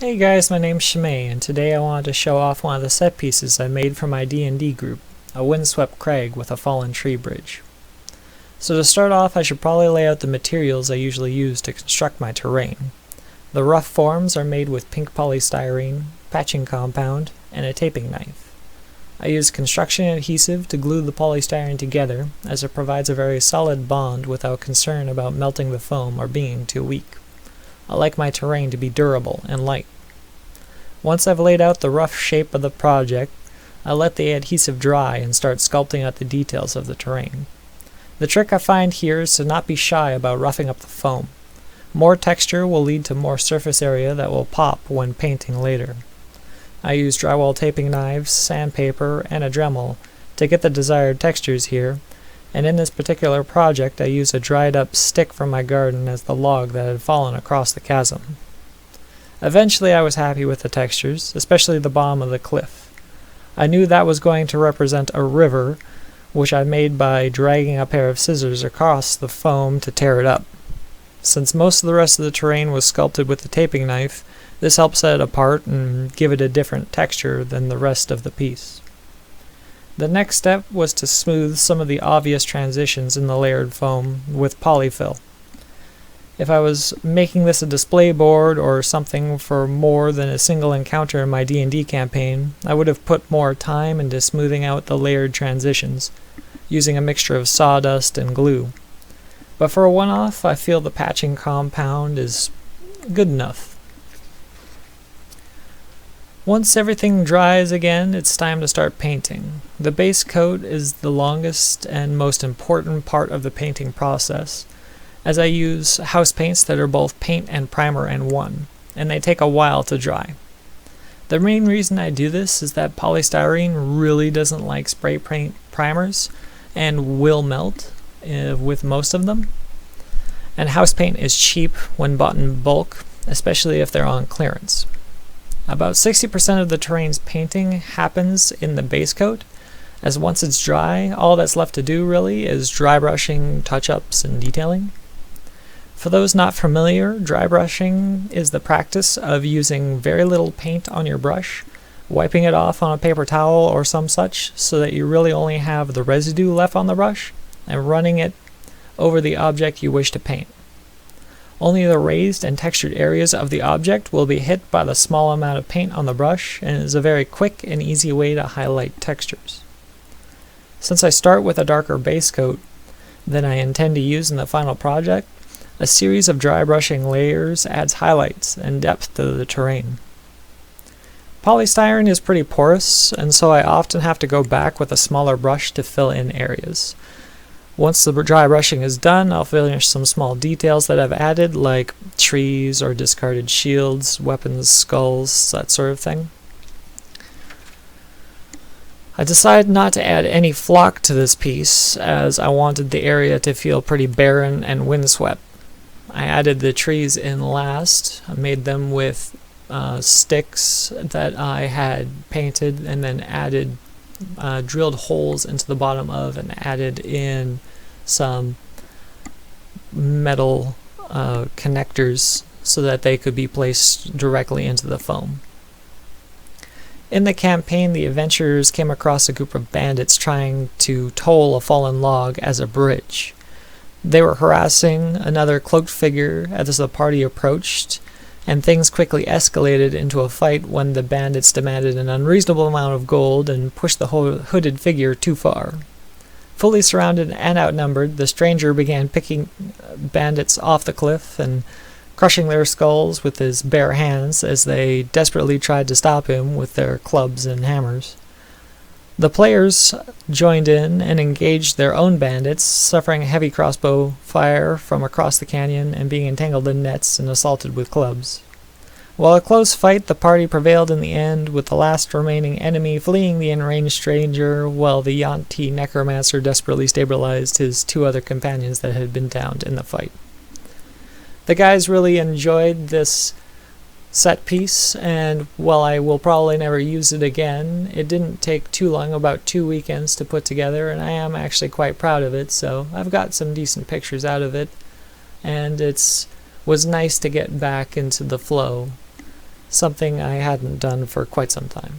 Hey guys, my name's Shimei, and today I wanted to show off one of the set pieces I made for my D&D group, a windswept crag with a fallen tree bridge. So to start off, I should probably lay out the materials I usually use to construct my terrain. The rough forms are made with pink polystyrene, patching compound, and a taping knife. I use construction adhesive to glue the polystyrene together, as it provides a very solid bond without concern about melting the foam or being too weak. I like my terrain to be durable and light. Once I've laid out the rough shape of the project, I let the adhesive dry and start sculpting out the details of the terrain. The trick I find here is to not be shy about roughing up the foam. More texture will lead to more surface area that will pop when painting later. I use drywall taping knives, sandpaper, and a Dremel to get the desired textures here, and in this particular project I used a dried up stick from my garden as the log that had fallen across the chasm. Eventually I was happy with the textures, especially the bottom of the cliff. I knew that was going to represent a river, which I made by dragging a pair of scissors across the foam to tear it up. Since most of the rest of the terrain was sculpted with the taping knife, this helped set it apart and give it a different texture than the rest of the piece. The next step was to smooth some of the obvious transitions in the layered foam with polyfill. If I was making this a display board or something for more than a single encounter in my D&D campaign, I would have put more time into smoothing out the layered transitions, using a mixture of sawdust and glue. But for a one-off, I feel the patching compound is good enough. Once everything dries again, it's time to start painting. The base coat is the longest and most important part of the painting process, as I use house paints that are both paint and primer in one, and they take a while to dry. The main reason I do this is that polystyrene really doesn't like spray paint primers and will melt with most of them. And house paint is cheap when bought in bulk, especially if they're on clearance. About 60% of the terrain's painting happens in the base coat, as once it's dry, all that's left to do really is dry brushing, touch-ups, and detailing. For those not familiar, dry brushing is the practice of using very little paint on your brush, wiping it off on a paper towel or some such so that you really only have the residue left on the brush, and running it over the object you wish to paint. Only the raised and textured areas of the object will be hit by the small amount of paint on the brush, and is a very quick and easy way to highlight textures. Since I start with a darker base coat than I intend to use in the final project, a series of dry brushing layers adds highlights and depth to the terrain. Polystyrene is pretty porous, and so I often have to go back with a smaller brush to fill in areas. Once the dry brushing is done, I'll finish some small details that I've added, like trees or discarded shields, weapons, skulls, that sort of thing. I decided not to add any flock to this piece, as I wanted the area to feel pretty barren and windswept. I added the trees in last. I made them with sticks that I had painted, and then added drilled holes into the bottom of and added in some metal connectors so that they could be placed directly into the foam. In the campaign, the adventurers came across a group of bandits trying to toll a fallen log as a bridge. They were harassing another cloaked figure as the party approached, and things quickly escalated into a fight when the bandits demanded an unreasonable amount of gold and pushed the hooded figure too far. Fully surrounded and outnumbered, the stranger began picking bandits off the cliff and crushing their skulls with his bare hands as they desperately tried to stop him with their clubs and hammers. The players joined in and engaged their own bandits, suffering heavy crossbow fire from across the canyon and being entangled in nets and assaulted with clubs. While a close fight, the party prevailed in the end, with the last remaining enemy fleeing the enraged stranger, while the Yuan-ti necromancer desperately stabilized his two other companions that had been downed in the fight. The guys really enjoyed this set piece, and while I will probably never use it again, it didn't take too long, about 2 weekends to put together, and I am actually quite proud of it, so I've got some decent pictures out of it, and was nice to get back into the flow. something I hadn't done for quite some time.